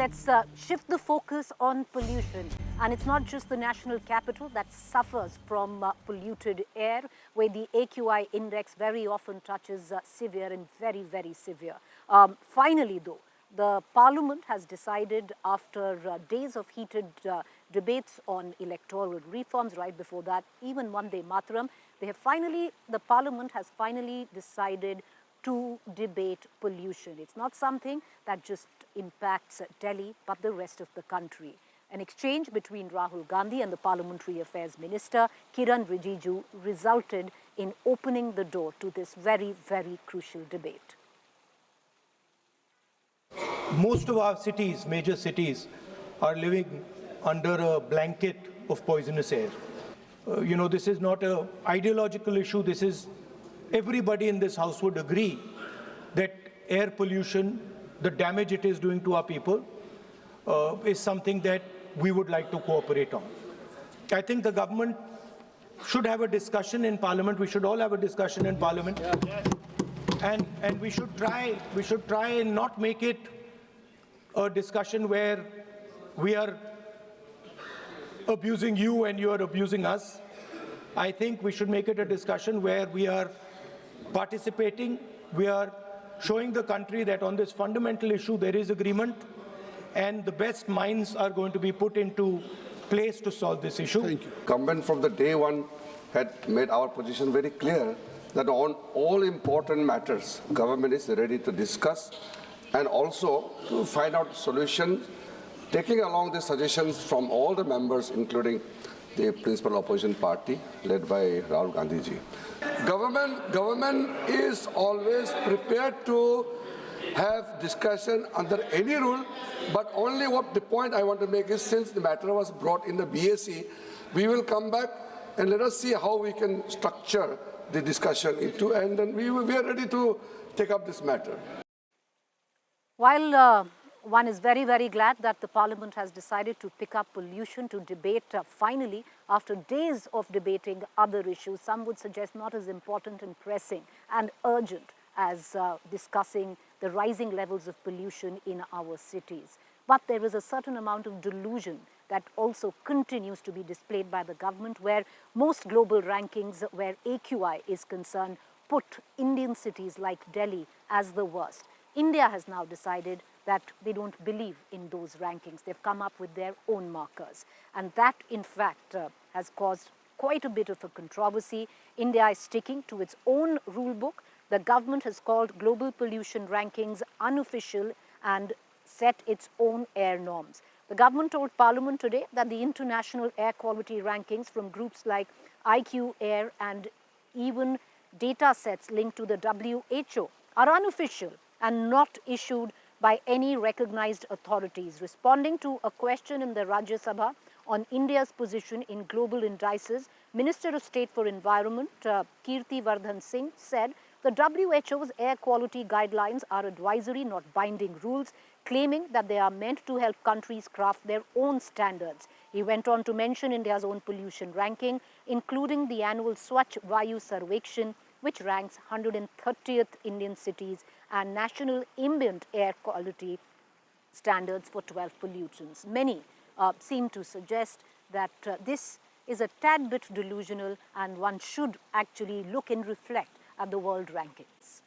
let's shift the focus on pollution. And it's not just the national capital that suffers from polluted air, where the AQI index very often touches severe and very, very severe. Finally, though, the Parliament has decided, after days of heated debates on electoral reforms, right before that, even Vande Mataram, the Parliament has finally decided to debate pollution. It's not something that just impacts Delhi, but the rest of the country. An exchange between Rahul Gandhi and the Parliamentary Affairs Minister, Kiren Rijiju, resulted in opening the door to this very, very crucial debate. Most of our cities, major cities, are living under a blanket of poisonous air. This is not an ideological issue. This is, everybody in this house would agree that air pollution, the damage it is doing to our people, is something that we would like to cooperate on. I think the government should have a discussion in Parliament. We should all have a discussion in Parliament. And we should try and not make it a discussion where we are abusing you and you are abusing us. I think we should make it a discussion where we are participating, we are showing the country that on this fundamental issue there is agreement, and the best minds are going to be put into place to solve this issue. Thank you. Government from the day one had made our position very clear that on all important matters, government is ready to discuss and also to find out solutions, taking along the suggestions from all the members, including the principal opposition party led by Rahul Gandhi ji. Government is always prepared to have discussion under any rule, but only what the point I want to make is, since the matter was brought in the BAC, we will come back and let us see how we can structure the discussion into, and then we are ready to take up this matter. While one is very, very glad that the Parliament has decided to pick up pollution to debate finally, after days of debating other issues, some would suggest not as important and pressing and urgent as discussing the rising levels of pollution in our cities. But there is a certain amount of delusion that also continues to be displayed by the government, where most global rankings where AQI is concerned put Indian cities like Delhi as the worst. India has now decided that they don't believe in those rankings. They've come up with their own markers. And that, in fact, has caused quite a bit of a controversy. India is sticking to its own rule book. The government has called global pollution rankings unofficial and set its own air norms. The government told Parliament today that the international air quality rankings from groups like IQAir and even datasets linked to the WHO are unofficial and not issued by any recognized authorities. Responding to a question in the Rajya Sabha on India's position in global indices, Minister of State for Environment, Kirti Vardhan Singh, said the WHO's air quality guidelines are advisory, not binding rules, claiming that they are meant to help countries craft their own standards. He went on to mention India's own pollution ranking, including the annual Swachh Vayu Sarvekshan, which ranks 130th Indian cities and national ambient air quality standards for 12 pollutants. Many seem to suggest that this is a tad bit delusional, and one should actually look and reflect at the world rankings.